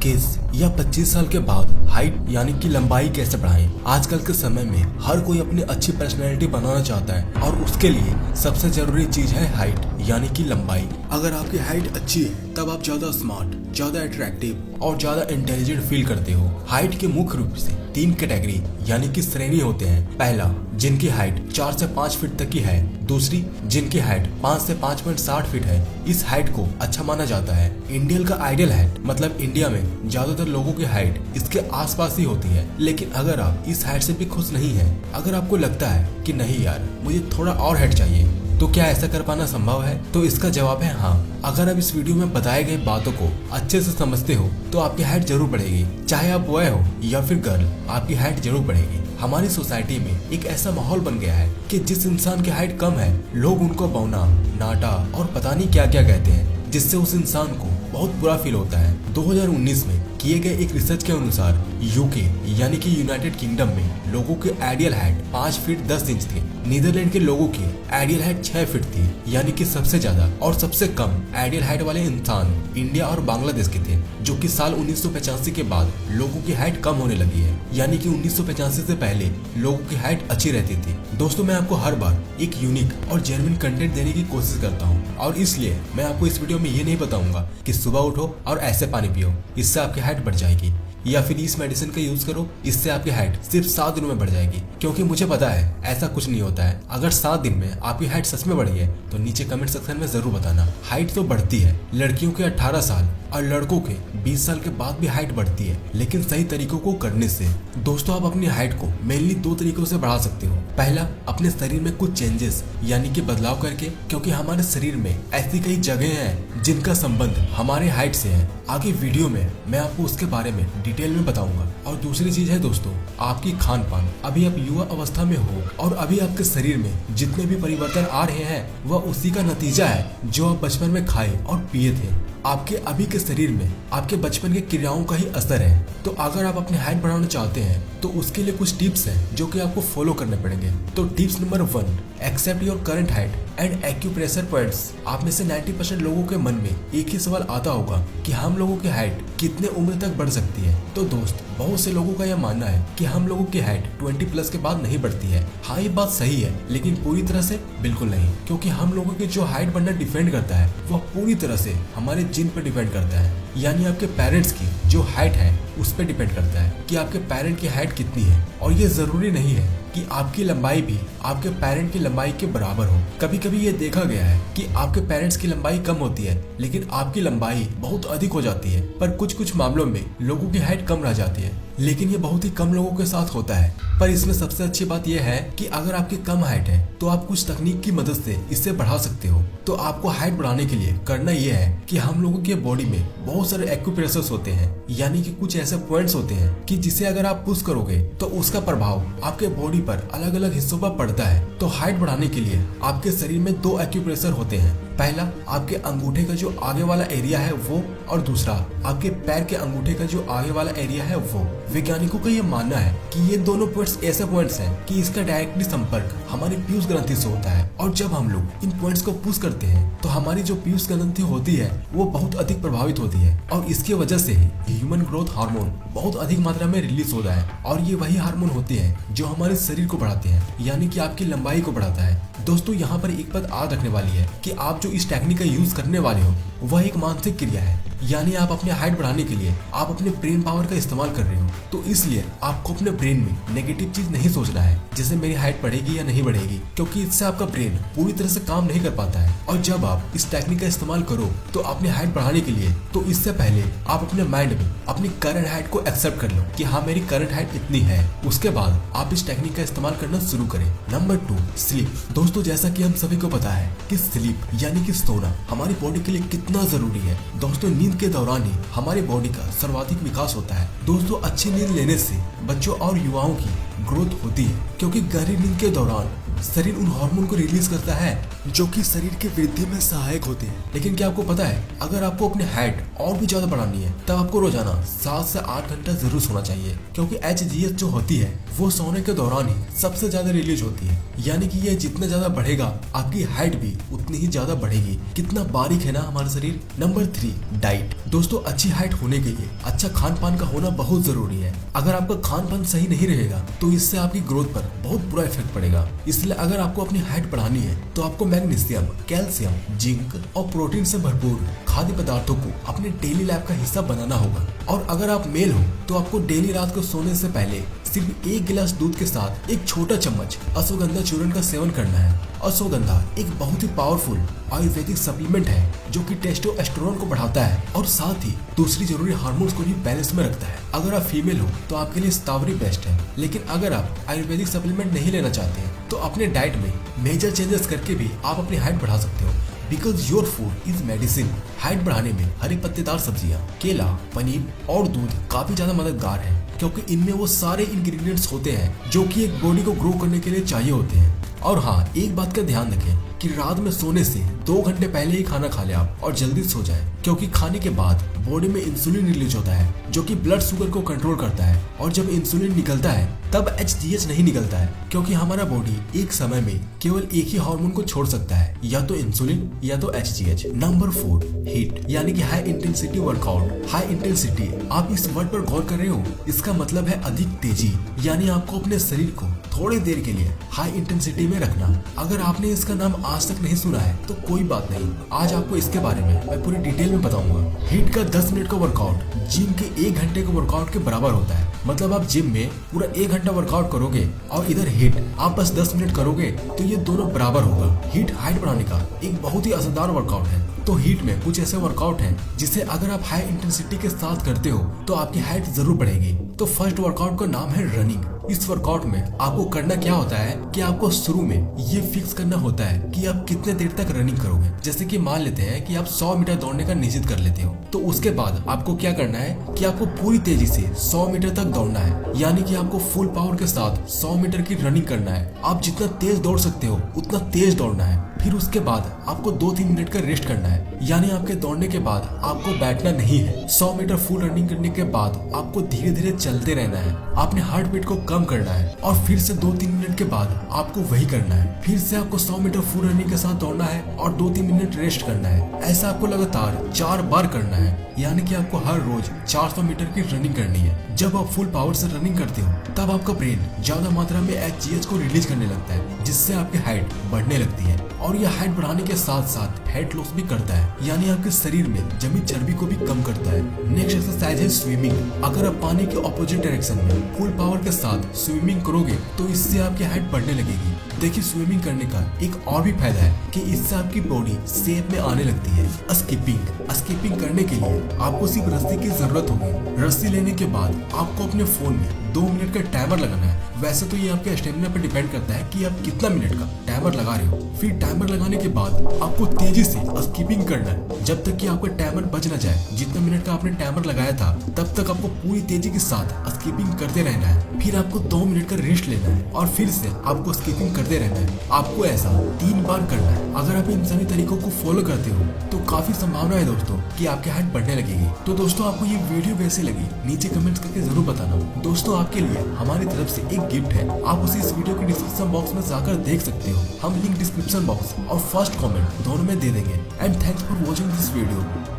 21 या 25 साल के बाद हाइट यानी कि लंबाई कैसे बढ़ाएं। आजकल के समय में हर कोई अपनी अच्छी पर्सनैलिटी बनाना चाहता है और उसके लिए सबसे जरूरी चीज है हाइट यानी कि लंबाई। अगर आपकी हाइट अच्छी है तब आप ज्यादा स्मार्ट, ज्यादा अट्रैक्टिव और ज्यादा इंटेलिजेंट फील करते हो। हाइट के मुख्य रूप से 3 कैटेगरी यानी कि श्रेणी होते हैं। पहला, जिनकी हाइट 4 से 5 फीट तक की है। दूसरी, जिनकी हाइट 5 से 5.60 फीट है। इस हाइट को अच्छा माना जाता है। इंडियन का आइडियल हाइट मतलब इंडिया में ज्यादातर लोगों की हाइट इसके आसपास ही होती है। लेकिन अगर आप इस हाइट से भी खुश नहीं हैं, अगर आपको लगता है कि नहीं यार मुझे थोड़ा और हाइट चाहिए, तो क्या ऐसा कर पाना संभव है? तो इसका जवाब है हाँ। अगर आप इस वीडियो में बताए गए बातों को अच्छे से समझते हो तो आपकी हाइट जरूर बढ़ेगी। चाहे आप बॉय हो या फिर गर्ल, आपकी हाइट जरूर बढ़ेगी। हमारी सोसाइटी में एक ऐसा माहौल बन गया है कि जिस इंसान की हाइट कम है लोग उनको बौना, नाटा और पता नहीं क्या क्या कहते हैं, जिससे उस इंसान को बहुत बुरा फील होता है। 2019 में किए गए एक रिसर्च के अनुसार यूके यानी कि यूनाइटेड किंगडम में लोगों के आइडियल हाइट 5 फीट 10 इंच थी। नीदरलैंड के लोगों की आइडियल हाइट 6 फीट थी यानी कि सबसे ज्यादा। और सबसे कम आइडियल हाइट वाले इंसान इंडिया और बांग्लादेश के थे, जो कि साल 1985 के बाद लोगों की हाइट कम होने लगी है। यानी कि 1985 से पहले लोगों की हाइट अच्छी रहती थी। दोस्तों, मैं आपको हर बार एक यूनिक और जेन्युइन कंटेंट देने की कोशिश करता हूँ और इसलिए मैं आपको इस वीडियो में ये नहीं बताऊंगा कि सुबह उठो और ऐसे पानी पियो, इससे आपकी हाइट बढ़ जाएगी, या फिर इस मेडिसिन का यूज करो, इससे आपकी हाइट सिर्फ 7 दिनों में बढ़ जाएगी। क्योंकि मुझे पता है ऐसा कुछ नहीं होता है। अगर 7 दिन में आपकी हाइट सच में बढ़ी है तो नीचे कमेंट सेक्शन में जरूर बताना। हाइट तो बढ़ती है, लड़कियों के 18 साल और लड़कों के 20 साल के बाद भी हाइट बढ़ती है, लेकिन सही तरीकों को करने से। दोस्तों, आप अपनी हाइट को मेनली 2 तरीकों से बढ़ा सकते हो। पहला, अपने शरीर में कुछ चेंजेस यानी कि बदलाव करके, क्योंकि हमारे शरीर में ऐसी कई जगह हैं जिनका संबंध हमारे हाइट से है। आगे वीडियो में मैं आपको उसके बारे में डिटेल में बताऊंगा। और दूसरी चीज है दोस्तों, आपकी खान पान। अभी आप युवा अवस्था में हो और अभी आपके शरीर में जितने भी परिवर्तन आ रहे हैं वह उसी का नतीजा है जो आप बचपन में खाए और पिए थे। आपके अभी के शरीर में आपके बचपन के क्रियाओं का ही असर है। तो अगर आप अपनी हाइट बढ़ाना चाहते हैं तो उसके लिए कुछ टिप्स हैं जो कि आपको फॉलो करने पड़ेंगे। तो tips number 1, accept your current height and acupressure points. आप में से 90% लोगों के मन में एक ही सवाल आता होगा कि हम लोगों की हाइट कितने उम्र तक बढ़ सकती है। तो दोस्त, बहुत से लोगों का यह मानना है कि हम लोगों की हाइट 20 प्लस के बाद नहीं बढ़ती है। हाँ, ये बात सही है, लेकिन पूरी तरह से बिल्कुल नहीं, क्योंकि हम लोगों की जो हाइट बढ़ना डिपेंड करता है वह पूरी तरह से हमारे जीन पर डिपेंड करता है। यानी आपके पेरेंट्स की जो हाइट है उस पर डिपेंड करता है कि आपके पेरेंट की हाइट कितनी है। और ये जरूरी नहीं है कि आपकी लंबाई भी आपके पेरेंट की लंबाई के बराबर हो। कभी कभी ये देखा गया है कि आपके पेरेंट्स की लंबाई कम होती है लेकिन आपकी लंबाई बहुत अधिक हो जाती है। पर कुछ मामलों में लोगों की हाइट कम रह जाती है, लेकिन ये बहुत ही कम लोगों के साथ होता है। पर इसमें सबसे अच्छी बात यह है कि अगर आपकी कम हाइट है तो आप कुछ तकनीक की मदद से इससे बढ़ा सकते हो। तो आपको हाइट बढ़ाने के लिए करना यह है कि हम लोगों के बॉडी में बहुत सारे एक्यूप्रेशर्स होते हैं, यानी कि कुछ ऐसे पॉइंट्स होते हैं कि जिसे अगर आप पुश करोगे तो उसका प्रभाव आपके बॉडी पर अलग अलग हिस्सों पर पड़ता है। तो हाइट बढ़ाने के लिए आपके शरीर में 2 एक्यूप्रेशर होते हैं। पहला, आपके अंगूठे का जो आगे वाला एरिया है वो, और दूसरा आपके पैर के अंगूठे का जो आगे वाला एरिया है वो। वैज्ञानिकों का ये मानना है कि ये दोनों पॉइंट्स ऐसे पॉइंट्स हैं कि इसका डायरेक्टली संपर्क हमारी पीयूष ग्रंथि से होता है। और जब हम लोग इन पॉइंट्स को पुश करते हैं तो हमारी जो पीयूष ग्रंथि होती है वो बहुत अधिक प्रभावित होती है और इसकी वजह से ही ह्यूमन ग्रोथ हार्मोन बहुत अधिक मात्रा में रिलीज होता है। और ये वही हार्मोन होते हैं जो हमारे शरीर को बढ़ाते हैं, यानी कि आपकी लंबाई को बढ़ाता है। दोस्तों, यहाँ पर एक बात याद रखने वाली है कि आप जो इस टेक्निक का यूज करने वाले हो वह एक मानसिक क्रिया है। यानी आप अपने हाइट बढ़ाने के लिए आप अपने ब्रेन पावर का इस्तेमाल कर रहे हो। तो इसलिए आपको अपने ब्रेन में नेगेटिव चीज नहीं सोचना है, जैसे मेरी हाइट बढ़ेगी या नहीं बढ़ेगी, क्योंकि इससे आपका ब्रेन पूरी तरह से काम नहीं कर पाता है। और जब आप इस टेक्निक का इस्तेमाल करो तो अपनी हाइट बढ़ाने के लिए, तो इससे पहले आप अपने माइंड में अपनी करंट हाइट को एक्सेप्ट कर लो कि हाँ मेरी करंट हाइट इतनी है। उसके बाद आप इस टेक्निक का इस्तेमाल करना शुरू करें। Number 2, sleep. दोस्तों, जैसा कि हम सभी को पता है कि स्लीप यानी कि सोना हमारी बॉडी के लिए कितना जरूरी है। दोस्तों, नींद के दौरान ही हमारी बॉडी का सर्वाधिक विकास होता है। दोस्तों, अच्छी नींद लेने से बच्चों और युवाओं की ग्रोथ होती है, क्योंकि गहरी नींद के दौरान शरीर उन हार्मोन को रिलीज करता है जो कि शरीर की वृद्धि में सहायक होते हैं। लेकिन क्या आपको पता है, अगर आपको अपनी हाइट और भी ज्यादा बढ़ानी है तब आपको रोजाना 7 से 8 घंटा जरूर सोना चाहिए, क्योंकि HGH जो होती है वो सोने के दौरान ही सबसे ज्यादा रिलीज होती है। यानी कि ये जितना ज्यादा बढ़ेगा आपकी हाइट भी उतनी ही ज्यादा बढ़ेगी। कितना बारीक है ना हमारा शरीर। Number 3, diet. दोस्तों, अच्छी हाइट होने के लिए अच्छा खान पान का होना बहुत जरूरी है। अगर आपका खान पान सही नहीं रहेगा तो इससे आपकी ग्रोथ पर बहुत बुरा इफेक्ट पड़ेगा। इसलिए अगर आपको अपनी हाइट बढ़ानी है तो आपको मैग्नीशियम, कैल्शियम, जिंक और प्रोटीन से भरपूर खाद्य पदार्थों को अपने डेली लाइफ का हिस्सा बनाना होगा। और अगर आप मेल हो तो आपको डेली रात को सोने से पहले सिर्फ 1 गिलास दूध के साथ 1 छोटा चम्मच अश्वगंधा चूर्ण का सेवन करना है। अश्वगंधा एक बहुत ही पावरफुल आयुर्वेदिक सप्लीमेंट है जो कि टेस्टोस्टेरोन को बढ़ाता है और साथ ही दूसरी जरूरी हार्मोन्स को भी बैलेंस में रखता है। अगर आप फीमेल हो तो आपके लिए स्ट्रॉबेरी बेस्ट है। लेकिन अगर आप आयुर्वेदिक सप्लीमेंट नहीं लेना चाहते हैं तो अपने डाइट में मेजर चेंजेस करके भी आप अपनी हाइट बढ़ा सकते हो। Because your food is medicine. Height बढ़ाने में हरी पत्तेदार सब्जियां, केला, पनीर और दूध काफी ज्यादा मददगार है, क्योंकि इनमें वो सारे इंग्रेडिएंट्स होते हैं जो कि एक बॉडी को ग्रो करने के लिए चाहिए होते हैं। और हाँ, एक बात का ध्यान रखें कि रात में सोने से 2 घंटे पहले ही खाना खा ले आप और जल्दी सो जाएं, क्योंकि खाने के बाद बॉडी में इंसुलिन रिलीज होता है जो कि ब्लड शुगर को कंट्रोल करता है। और जब इंसुलिन निकलता है तब HGH नहीं निकलता है, क्योंकि हमारा बॉडी एक समय में केवल एक ही हार्मोन को छोड़ सकता है, या तो इंसुलिन या तो HGH। नंबर 4, हीट, यानी कि high intensity workout. High intensity, आप इस वर्ड पर गौर कर रहे हो, इसका मतलब है अधिक तेजी। यानी आपको अपने शरीर को थोड़ी देर के लिए हाई इंटेंसिटी में रखना। अगर आपने इसका नाम आज तक नहीं सुना है तो कोई बात नहीं, आज आपको इसके बारे में मैं पूरी डिटेल में बताऊंगा। हीट का 10 मिनट का वर्कआउट जिम के 1 घंटे के वर्कआउट के बराबर होता है। मतलब आप जिम में पूरा 1 घंटा वर्कआउट करोगे और इधर हीट आप बस 10 मिनट करोगे तो ये दोनों बराबर होगा। हीट हाइट बढ़ाने का एक बहुत ही असरदार वर्कआउट है। तो हीट में कुछ ऐसे वर्कआउट हैं जिसे अगर आप हाई इंटेंसिटी के साथ करते हो तो आपकी हाइट जरूर बढ़ेगी। तो फर्स्ट वर्कआउट का नाम है रनिंग। इस वर्कआउट में आपको करना क्या होता है कि आपको शुरू में ये फिक्स करना होता है कि आप कितने देर तक रनिंग करोगे। जैसे कि मान लेते हैं कि आप 100 मीटर दौड़ने का निश्चित कर लेते हो, तो उसके बाद आपको क्या करना है कि आपको पूरी तेजी से 100 मीटर तक दौड़ना है। यानी कि आपको फुल पावर के साथ 100 मीटर की रनिंग करना है। आप जितना तेज दौड़ सकते हो उतना तेज दौड़ना है। फिर उसके बाद आपको 2-3 मिनट का रेस्ट करना है। यानी आपके दौड़ने के बाद आपको बैठना नहीं है। 100 मीटर फुल रनिंग करने के बाद आपको धीरे धीरे चलते रहना है। आपने हार्ट बीट को कम करना है और फिर से 2-3 मिनट के बाद आपको वही करना है। फिर से आपको 100 मीटर फुल रनिंग के साथ दौड़ना है और 2-3 मिनट रेस्ट करना है। ऐसा आपको लगातार 4 बार करना है। यानी कि आपको हर रोज 400 मीटर की रनिंग करनी है। जब आप फुल पावर से रनिंग करते हो तब आपका ब्रेन ज्यादा मात्रा में HGH को रिलीज करने लगता है, जिससे आपकी हाइट बढ़ने लगती है। और यह हाइट बढ़ाने के साथ साथ फैट लॉस भी करता है, यानी आपके शरीर में जमी चर्बी को भी कम करता है। नेक्स्ट एक्सरसाइज है स्विमिंग। अगर आप पानी के ऑपोजिट डायरेक्शन में फुल पावर के साथ स्विमिंग करोगे तो इससे आपकी हाइट बढ़ने लगेगी। देखिए, स्विमिंग करने का एक और भी फायदा है कि इससे आपकी बॉडी शेप में आने लगती है। स्किपिंग करने के लिए आपको सिर्फ रस्सी की जरूरत होगी। रस्सी लेने के बाद आपको अपने फोन में 2 मिनट का टाइमर लगाना है। वैसे तो ये आपके स्टेमिना पर डिपेंड करता है कि आप कितना मिनट का टाइमर लगा रहे हो। फिर टाइमर लगाने के बाद आपको तेजी से स्किपिंग करना है जब तक कि आपका टाइमर बच ना जाए। जितना मिनट का आपने टाइमर लगाया था तब तक आपको पूरी तेजी के साथ स्किपिंग करते रहना है। फिर आपको 2 मिनट का रेस्ट लेना है और फिर से आपको स्किपिंग करते रहना है। आपको ऐसा 3 बार करना है। अगर आप इन सभी तरीकों को फॉलो करते हो तो काफी संभावना है दोस्तों कि आपकी हाइट बढ़ने लगेगी। तो दोस्तों, आपको ये वीडियो कैसी लगी नीचे कमेंट्स करके जरूर बताना। दोस्तों, आपके लिए हमारी तरफ से एक गिफ्ट है। आप उसे इस वीडियो के डिस्क्रिप्शन बॉक्स में जाकर देख सकते हो। हम लिंक डिस्क्रिप्शन बॉक्स और फर्स्ट कमेंट दोनों में दे देंगे। And thanks for watching this video.